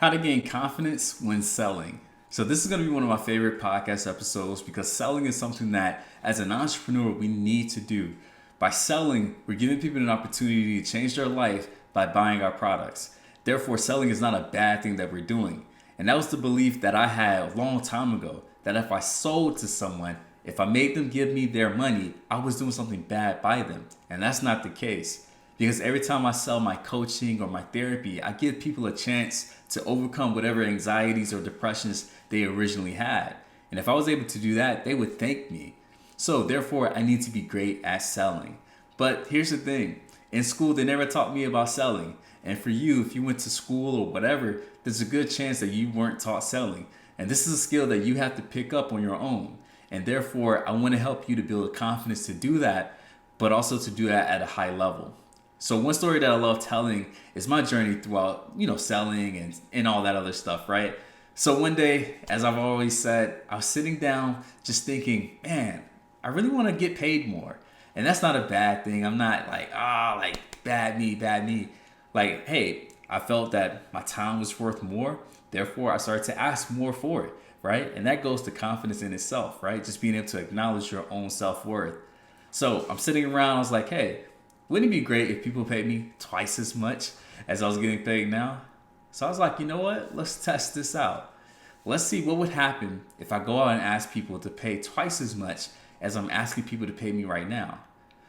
How to gain confidence when selling. So this is going to be one of my favorite podcast episodes because selling is something that as an entrepreneur we need to do. By selling, we're giving people an opportunity to change their life by buying our products. Therefore, selling is not a bad thing that we're doing. And that was the belief that I had a long time ago, that if I sold to someone, if I made them give me their money, I was doing something bad by them. And that's not the case. Because every time I sell my coaching or my therapy, I give people a chance to overcome whatever anxieties or depressions they originally had. And if I was able to do that, they would thank me. So therefore, I need to be great at selling. But here's the thing. In school, they never taught me about selling. And for you, if you went to school or whatever, there's a good chance that you weren't taught selling. And this is a skill that you have to pick up on your own. And therefore, I want to help you to build confidence to do that, but also to do that at a high level. So one story that I love telling is my journey throughout, selling and all that other stuff, right? So one day, as I've always said, I was sitting down just thinking, man, I really want to get paid more. And that's not a bad thing. I'm not like, bad me, bad me. Like, hey, I felt that my time was worth more. Therefore, I started to ask more for it, right? And that goes to confidence in itself, right? Just being able to acknowledge your own self-worth. So I'm sitting around, I was like, hey, wouldn't it be great if people paid me twice as much as I was getting paid now? So I was like, you know what? Let's test this out. Let's see what would happen if I go out and ask people to pay twice as much as I'm asking people to pay me right now.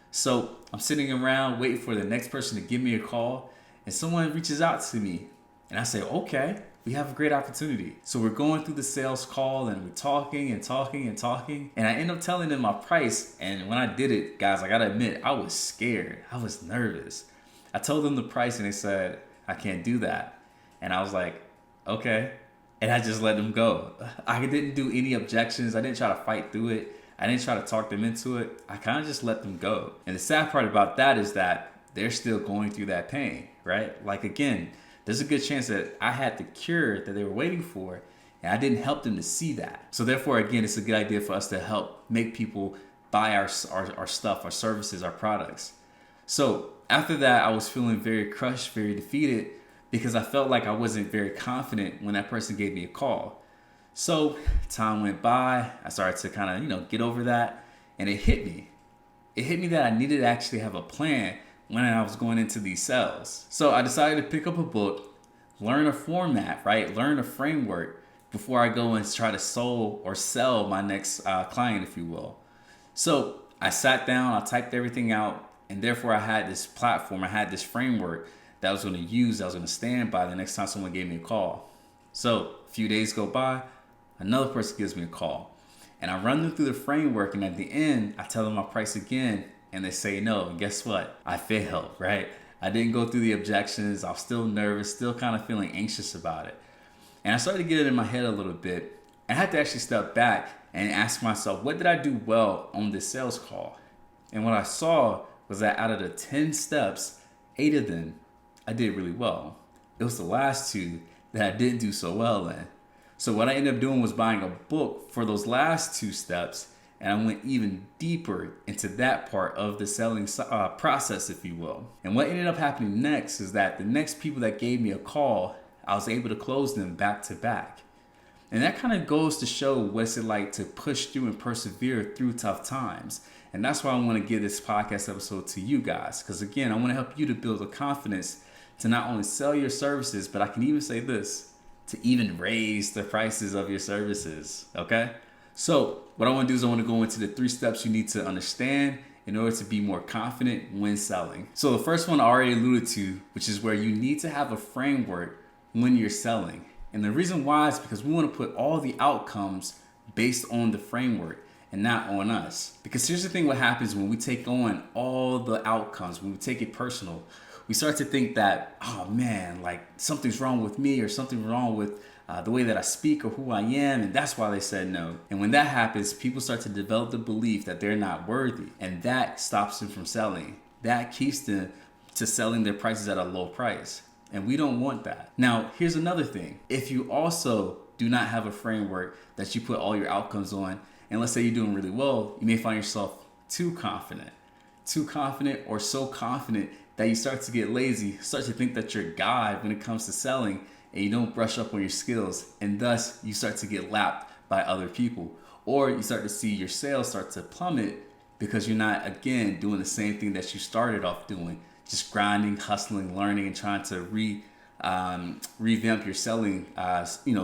So I'm sitting around waiting for the next person to give me a call, and someone reaches out to me. And I say, okay, we have a great opportunity. So we're going through the sales call and we're talking and talking and talking. And I end up telling them my price. And when I did it, guys, I gotta admit, I was scared. I was nervous. I told them the price and they said, I can't do that. And I was like, okay. And I just let them go. I didn't do any objections. I didn't try to fight through it. I didn't try to talk them into it. I kind of just let them go. And the sad part about that is that they're still going through that pain, right? Like, again, there's a good chance that I had the cure that they were waiting for, and I didn't help them to see that. So therefore, again, it's a good idea for us to help make people buy our stuff, our services, our products. So after that, I was feeling very crushed, very defeated, because I felt like I wasn't very confident when that person gave me a call. So time went by, I started to kind of, get over that, and it hit me. It hit me that I needed to actually have a plan when I was going into these sales. So I decided to pick up a book, learn a format, right? Learn a framework before I go and try to sell my next client, if you will. So I sat down, I typed everything out, and therefore I had this platform, I had this framework that I was going to use, that I was going to stand by the next time someone gave me a call. So a few days go by, another person gives me a call. And I run them through the framework, and at the end, I tell them my price again, and they say no. And guess what? I failed, right? I didn't go through the objections. I was still nervous, still kind of feeling anxious about it. And I started to get it in my head a little bit. I had to actually step back and ask myself, what did I do well on this sales call? And what I saw was that out of the 10 steps, 8 of them, I did really well. It was the last 2 that I didn't do so well in. So what I ended up doing was buying a book for those last 2 steps, and I went even deeper into that part of the selling process, if you will. And what ended up happening next is that the next people that gave me a call, I was able to close them back to back. And that kind of goes to show what's it like to push through and persevere through tough times. And that's why I want to give this podcast episode to you guys. Because again, I want to help you to build a confidence to not only sell your services, but I can even say this, to even raise the prices of your services, okay? So what I want to do is I want to go into the 3 steps you need to understand in order to be more confident when selling. So the first one I already alluded to, which is where you need to have a framework when you're selling. And the reason why is because we want to put all the outcomes based on the framework and not on us. Because here's the thing, what happens when we take on all the outcomes, when we take it personal, we start to think that, oh man, like something's wrong with me or something wrong with the way that I speak or who I am, and that's why they said no. And when that happens, people start to develop the belief that they're not worthy, and that stops them from selling. That keeps them to selling their prices at a low price, and we don't want that. Now, here's another thing. If you also do not have a framework that you put all your outcomes on, and let's say you're doing really well, you may find yourself too confident or so confident that you start to get lazy, start to think that you're God when it comes to selling, and you don't brush up on your skills, and thus you start to get lapped by other people, or you start to see your sales start to plummet because you're not, again, doing the same thing that you started off doing, just grinding, hustling, learning, and trying to revamp your selling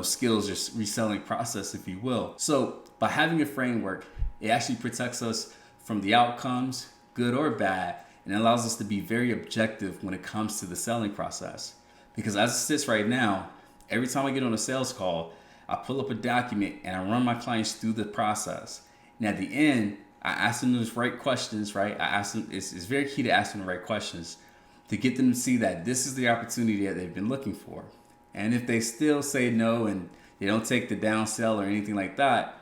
skills, your reselling process, if you will. So by having a framework, it actually protects us from the outcomes, good or bad, and it allows us to be very objective when it comes to the selling process. Because as it sits right now, every time I get on a sales call, I pull up a document and I run my clients through the process. And at the end, I ask them those right questions, right? I ask them, it's very key to ask them the right questions to get them to see that this is the opportunity that they've been looking for. And if they still say no and they don't take the down sell or anything like that,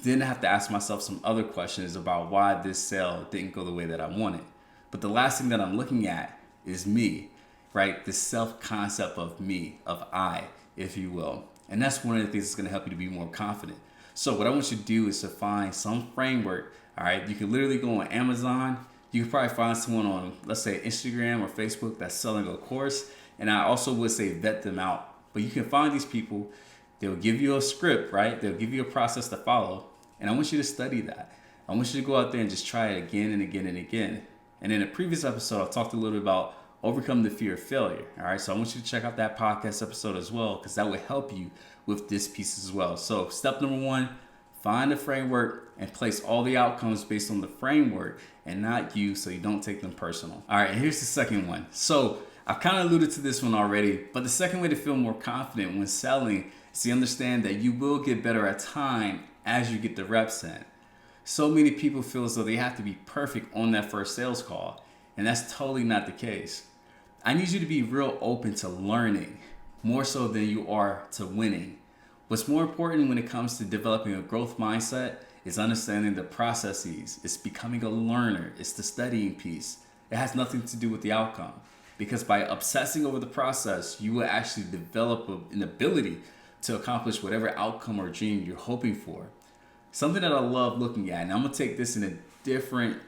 then I have to ask myself some other questions about why this sale didn't go the way that I wanted. But the last thing that I'm looking at is me, right? The self-concept of me, of I, if you will. And that's one of the things that's gonna help you to be more confident. So what I want you to do is to find some framework, all right? You can literally go on Amazon. You can probably find someone on, let's say, Instagram or Facebook that's selling a course. And I also would say vet them out. But you can find these people. They'll give you a script, right? They'll give you a process to follow. And I want you to study that. I want you to go out there and just try it again and again and again. And in a previous episode, I talked a little bit about overcoming the fear of failure. All right. So I want you to check out that podcast episode as well, because that will help you with this piece as well. So step number 1, find a framework and place all the outcomes based on the framework and not you, so you don't take them personal. All right. And here's the second one. So I've kind of alluded to this one already, but the second way to feel more confident when selling is to understand that you will get better at time as you get the reps in. So many people feel as though they have to be perfect on that first sales call, and that's totally not the case. I need you to be real open to learning, more so than you are to winning. What's more important when it comes to developing a growth mindset is understanding the processes. It's becoming a learner. It's the studying piece. It has nothing to do with the outcome, because by obsessing over the process, you will actually develop an ability to accomplish whatever outcome or dream you're hoping for. Something that I love looking at, and I'm going to take this in a different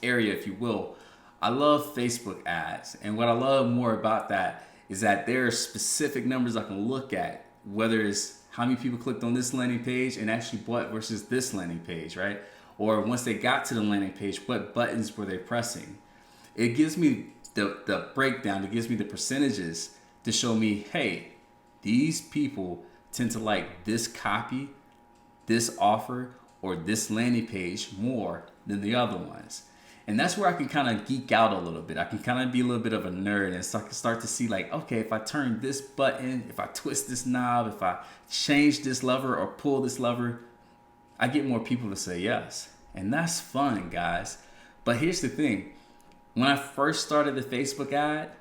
area, if you will. I love Facebook ads. And what I love more about that is that there are specific numbers I can look at, whether it's how many people clicked on this landing page and actually bought versus this landing page, right? Or once they got to the landing page, what buttons were they pressing? It gives me the breakdown. It gives me the percentages to show me, hey, these people tend to like this copy, this offer, or this landing page more than the other ones. And that's where I can kind of geek out a little bit. I can kind of be a little bit of a nerd and start to see like, okay, if I turn this button, if I twist this knob, if I change this lever or pull this lever, I get more people to say yes. And that's fun, guys. But here's the thing. When I first started the Facebook ad,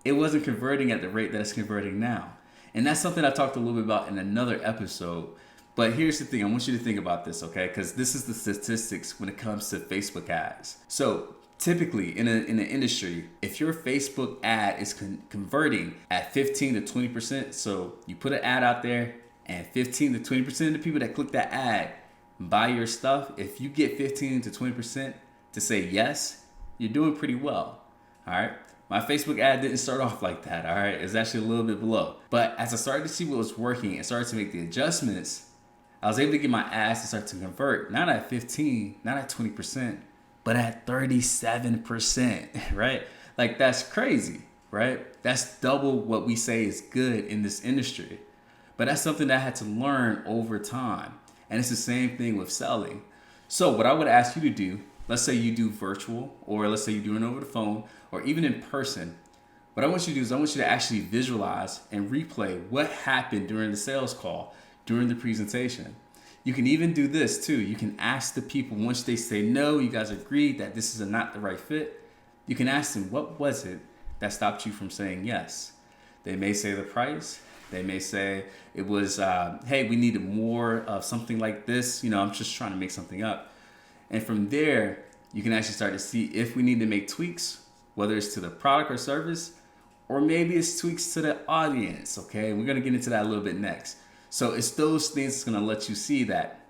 it wasn't converting at the rate that it's converting now. And that's something I talked a little bit about in another episode. But here's the thing, I want you to think about this, okay? Because this is the statistics when it comes to Facebook ads. So typically in the industry, if your Facebook ad is converting at 15 to 20%, so you put an ad out there and 15 to 20% of the people that click that ad buy your stuff, if you get 15 to 20% to say yes, you're doing pretty well, all right? My Facebook ad didn't start off like that, all right? It's actually a little bit below. But as I started to see what was working and started to make the adjustments, I was able to get my ads to start to convert, not at 15, not at 20%, but at 37%, right? Like that's crazy, right? That's double what we say is good in this industry. But that's something that I had to learn over time. And it's the same thing with selling. So what I would ask you to do, let's say you do virtual, or let's say you're doing it over the phone, or even in person. What I want you to do is I want you to actually visualize and replay what happened during the sales call, during the presentation. You can even do this too. You can ask the people, once they say no, you guys agree that this is not the right fit, you can ask them, what was it that stopped you from saying yes? They may say the price. They may say it was, hey, we needed more of something like this. You know, I'm just trying to make something up. And from there, you can actually start to see if we need to make tweaks, whether it's to the product or service, or maybe it's tweaks to the audience, okay? We're gonna get into that a little bit next. So it's those things that's gonna let you see that,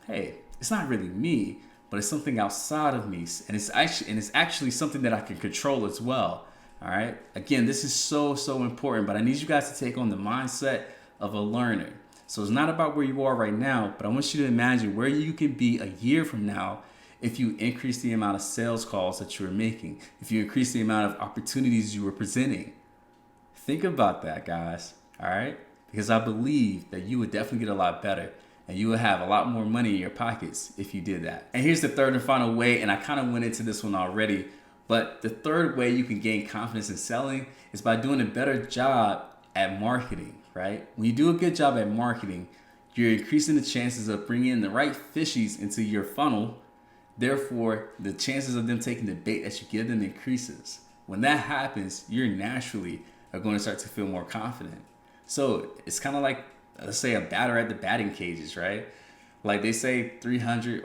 hey, it's not really me, but it's something outside of me. And it's actually something that I can control as well. All right. Again, this is so important, but I need you guys to take on the mindset of a learner. So it's not about where you are right now, but I want you to imagine where you can be a year from now if you increase the amount of sales calls that you're making, if you increase the amount of opportunities you are presenting. Think about that, guys. All right. Because I believe that you would definitely get a lot better and you would have a lot more money in your pockets if you did that. And here's the third and final way, and I kind of went into this one already, but the third way you can gain confidence in selling is by doing a better job at marketing, right? When you do a good job at marketing, you're increasing the chances of bringing in the right fishies into your funnel. Therefore, the chances of them taking the bait that you give them increases. When that happens, you're naturally are going to start to feel more confident. So it's kind of like, let's say, a batter at the batting cages, right? Like they say 300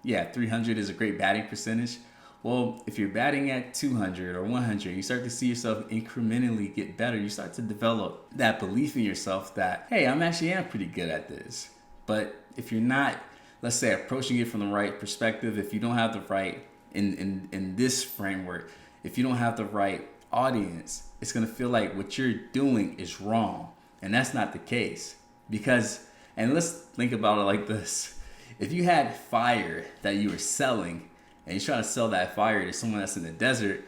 is a great batting percentage. Well, if you're batting at 200 or 100, you start to see yourself incrementally get better. You start to develop that belief in yourself that, hey, I'm pretty good at this. But if you're not, let's say, approaching it from the right perspective, if you don't have the right, in this framework, if you don't have the right audience, it's going to feel like what you're doing is wrong. And that's not the case. Because, and let's think about it like this. If you had fire that you were selling, and you're trying to sell that fire to someone that's in the desert,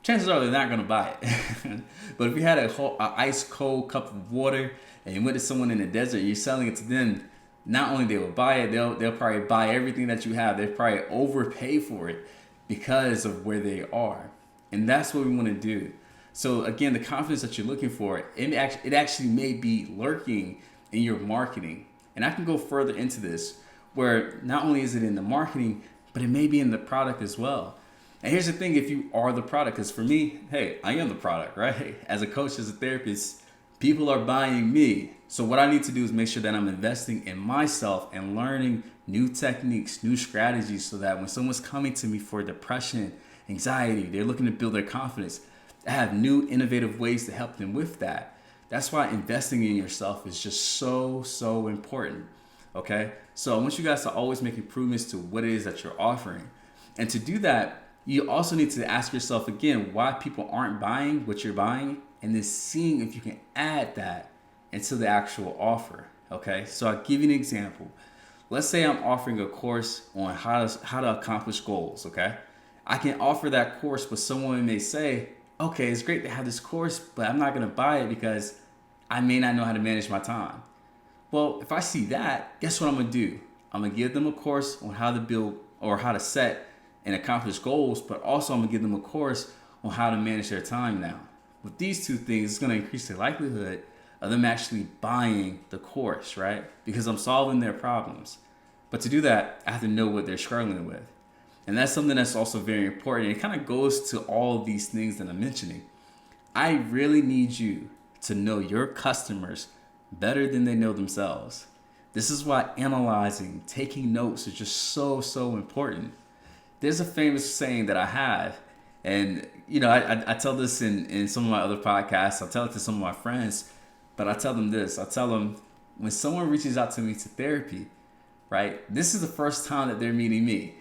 chances are they're not going to buy it. But if you had a ice cold cup of water and you went to someone in the desert and you're selling it to them, not only they will buy it, they'll probably buy everything that you have. They'll probably overpay for it because of where they are. And that's what we want to do. So again, the confidence that you're looking for, it actually may be lurking in your marketing. And I can go further into this, where not only is it in the marketing, but it may be in the product as well. And here's the thing, if you are the product, because for me, hey, I am the product, right? As a coach, as a therapist, people are buying me. So what I need to do is make sure that I'm investing in myself and learning new techniques, new strategies, so that when someone's coming to me for depression, anxiety, they're looking to build their confidence, I have new innovative ways to help them with that. That's why investing in yourself is just so important. Okay, so I want you guys to always make improvements to what it is that you're offering. And to do that, you also need to ask yourself again why people aren't buying what you're buying, and then seeing if you can add that into the actual offer. Okay, so I'll give you an example. Let's say I'm offering a course on how to accomplish goals. Okay, I can offer that course, but someone may say, okay, it's great to have this course, but I'm not going to buy it because I may not know how to manage my time. Well, if I see that, guess what I'm going to do? I'm going to give them a course on how to build or how to set and accomplish goals, but also I'm going to give them a course on how to manage their time now. With these two things, it's going to increase the likelihood of them actually buying the course, right? Because I'm solving their problems. But to do that, I have to know what they're struggling with. And that's something that's also very important. It kind of goes to all of these things that I'm mentioning. I really need you to know your customers better than they know themselves. This is why analyzing, taking notes is just so important. There's a famous saying that I have, and I tell this in some of my other podcasts. I tell it to some of my friends, but I tell them this. I tell them, when someone reaches out to me to therapy, right, this is the first time that they're meeting me,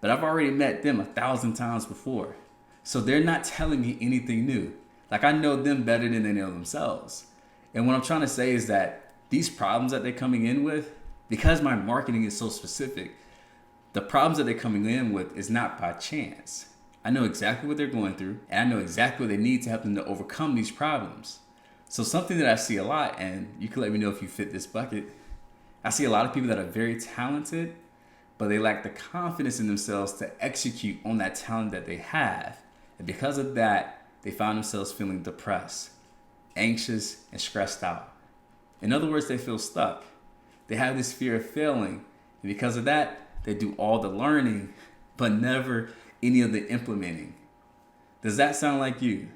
but I've already met them 1,000 times before. So they're not telling me anything new. Like, I know them better than they know themselves. And what I'm trying to say is that these problems that they're coming in with, because my marketing is so specific, the problems that they're coming in with is not by chance. I know exactly what they're going through, and I know exactly what they need to help them to overcome these problems. So something that I see a lot, and you can let me know if you fit this bucket, I see a lot of people that are very talented, but they lack the confidence in themselves to execute on that talent that they have. And because of that, they find themselves feeling depressed, anxious, and stressed out. In other words, they feel stuck. They have this fear of failing, and because of that, they do all the learning, but never any of the implementing. Does that sound like you?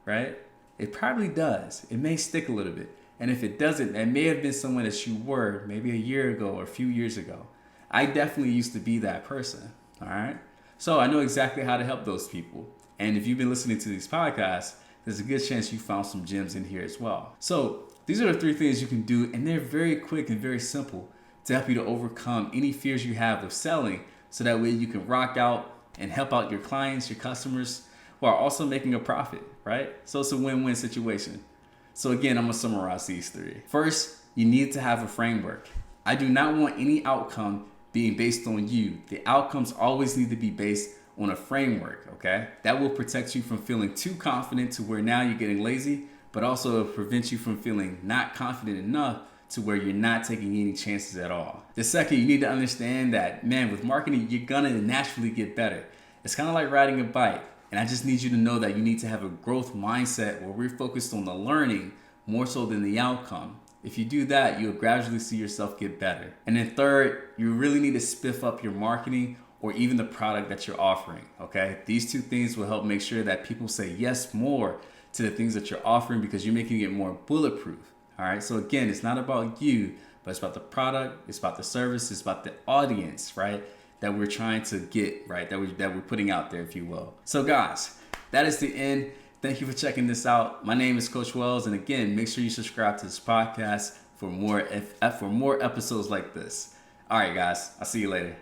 Right? It probably does. It may stick a little bit. And if it doesn't, it may have been someone that you were maybe a year ago or a few years ago. I definitely used to be that person. All right? So I know exactly how to help those people. And if you've been listening to these podcasts, there's a good chance you found some gems in here as well. So these are the 3 things you can do, and they're very quick and very simple to help you to overcome any fears you have of selling, so that way you can rock out and help out your clients, your customers, while also making a profit, right? So it's a win-win situation. So again, I'm gonna summarize these three. First, you need to have a framework. I do not want any outcome being based on you. The outcomes always need to be based on a framework, okay? That will protect you from feeling too confident to where now you're getting lazy, but also prevent you from feeling not confident enough to where you're not taking any chances at all. The second, you need to understand that, man, with marketing, you're gonna naturally get better. It's kind of like riding a bike. And I just need you to know that you need to have a growth mindset where we're focused on the learning more so than the outcome. If you do that, you'll gradually see yourself get better. And then third, you really need to spiff up your marketing or even the product that you're offering, okay? These two things will help make sure that people say yes more to the things that you're offering because you're making it more bulletproof, all right? So again, it's not about you, but it's about the product, it's about the service, it's about the audience, right? That we're trying to get, right? That we're putting out there, if you will. So guys, that is the end. Thank you for checking this out. My name is Coach Wells, and again, make sure you subscribe to this podcast for more episodes like this. All right, guys, I'll see you later.